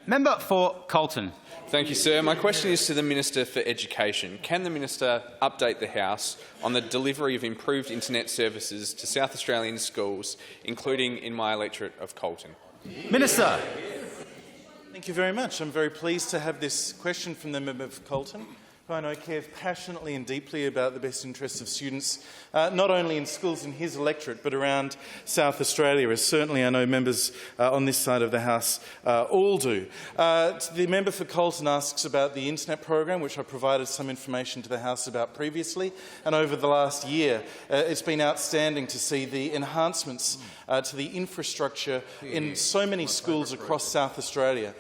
Member for Colton. Thank you, sir. My question is to the Minister for Education. Can the Minister update the House on the delivery of improved internet services to South Australian schools, including in my electorate of Colton? Minister. Thank you very much. I'm very pleased to have this question from the member for Colton, who I know cares passionately and deeply about the best interests of students, not only in schools in his electorate but around South Australia, as certainly I know members on this side of the House all do. The member for Colton asks about the internet program, which I provided some information to the House about previously, and over the last year it's been outstanding to see the enhancements to the infrastructure in so many schools across South Australia.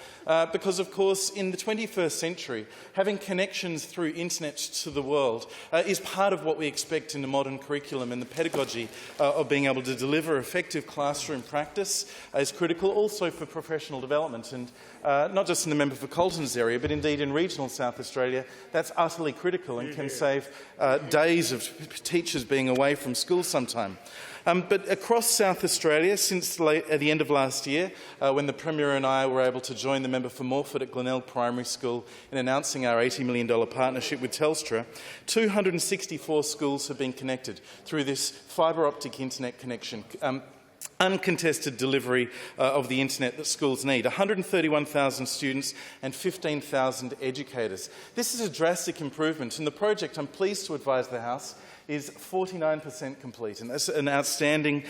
Because, of course, in the 21st century, having connections through internet to the world is part of what we expect in the modern curriculum, and the pedagogy of being able to deliver effective classroom practice is critical also for professional development. And not just in the member for Colton's area, but indeed in regional South Australia, that's utterly critical and can save days of teachers being away from school sometime. But across South Australia, since at the end of last year, when the Premier and I were able to join the member for Morford at Glenelg Primary School in announcing our $80 million partnership with Telstra, 264 schools have been connected through this fibre optic internet connection. Uncontested delivery of the internet that schools need. 131,000 students and 15,000 educators. This is a drastic improvement, and the project, I'm pleased to advise the House, is 49% complete, and that's an outstanding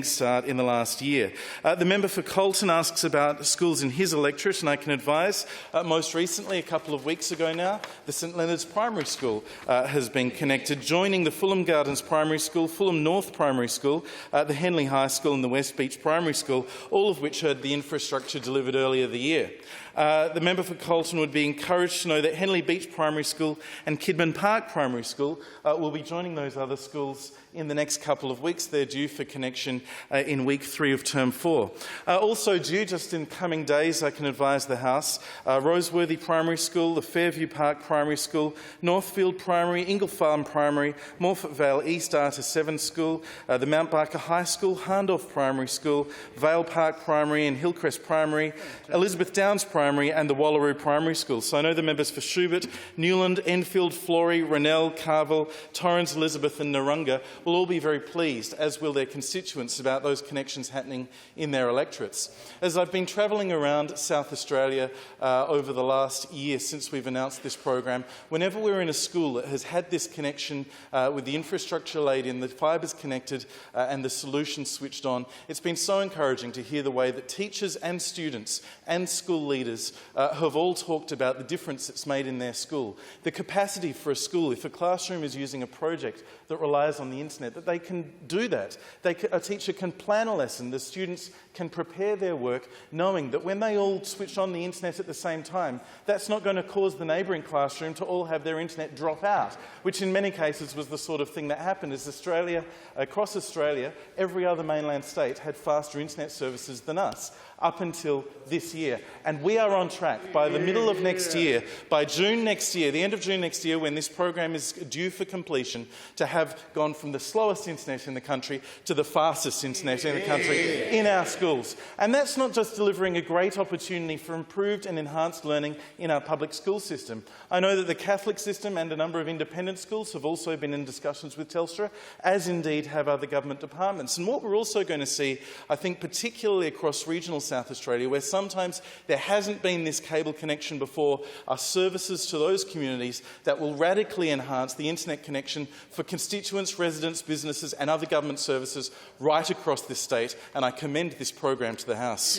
start in the last year. The member for Colton asks about schools in his electorate, and I can advise most recently, a couple of weeks ago now, the St Leonard's Primary School has been connected, joining the Fulham Gardens Primary School, Fulham North Primary School, the Henley High School and the West Beach Primary School, all of which had the infrastructure delivered earlier the year. The member for Colton would be encouraged to know that Henley Beach Primary School and Kidman Park Primary School will be joining those other schools in the next couple of weeks. They're due for connection in week 3 of term 4. Also due just in coming days, I can advise the House, Roseworthy Primary School, the Fairview Park Primary School, Northfield Primary, Ingle Farm Primary, Morphett Vale East Arter 7 School, the Mount Barker High School, Harndorf Primary School, Vale Park Primary and Hillcrest Primary, Elizabeth Downs Primary and the Wallaroo Primary School. So I know the members for Schubert, Newland, Enfield, Florey, Rennell, Carville, Torrens, Elizabeth and Narunga will all be very pleased, as will their constituents, about those connections happening in their electorates. As I've been travelling around South Australia over the last year since we've announced this program, whenever we're in a school that has had this connection with the infrastructure laid in, the fibres connected and the solutions switched on, it's been so encouraging to hear the way that teachers and students and school leaders have all talked about the difference it's made in their school. The capacity for a school, if a classroom is using a project that relies on the internet, that they can do that. A teacher can plan a lesson, the students can prepare their work knowing that when they all switch on the internet at the same time, that's not going to cause the neighbouring classroom to all have their internet drop out, which in many cases was the sort of thing that happened as across Australia, every other mainland state had faster internet services than us up until this year. And we are on track by the middle of next year, by June next year, the end of June next year, when this program is due for completion, to have gone from the slowest internet in the country to the fastest internet in the country in our schools. And that's not just delivering a great opportunity for improved and enhanced learning in our public school system. I know that the Catholic system and a number of independent schools have also been in discussions with Telstra, as indeed have other government departments. And what we're also going to see, I think particularly across regional South Australia, where sometimes there hasn't been this cable connection before, are services to those communities that will radically enhance the internet connection for constituents, residents, businesses and other government services right across this state, and I commend this program to the House.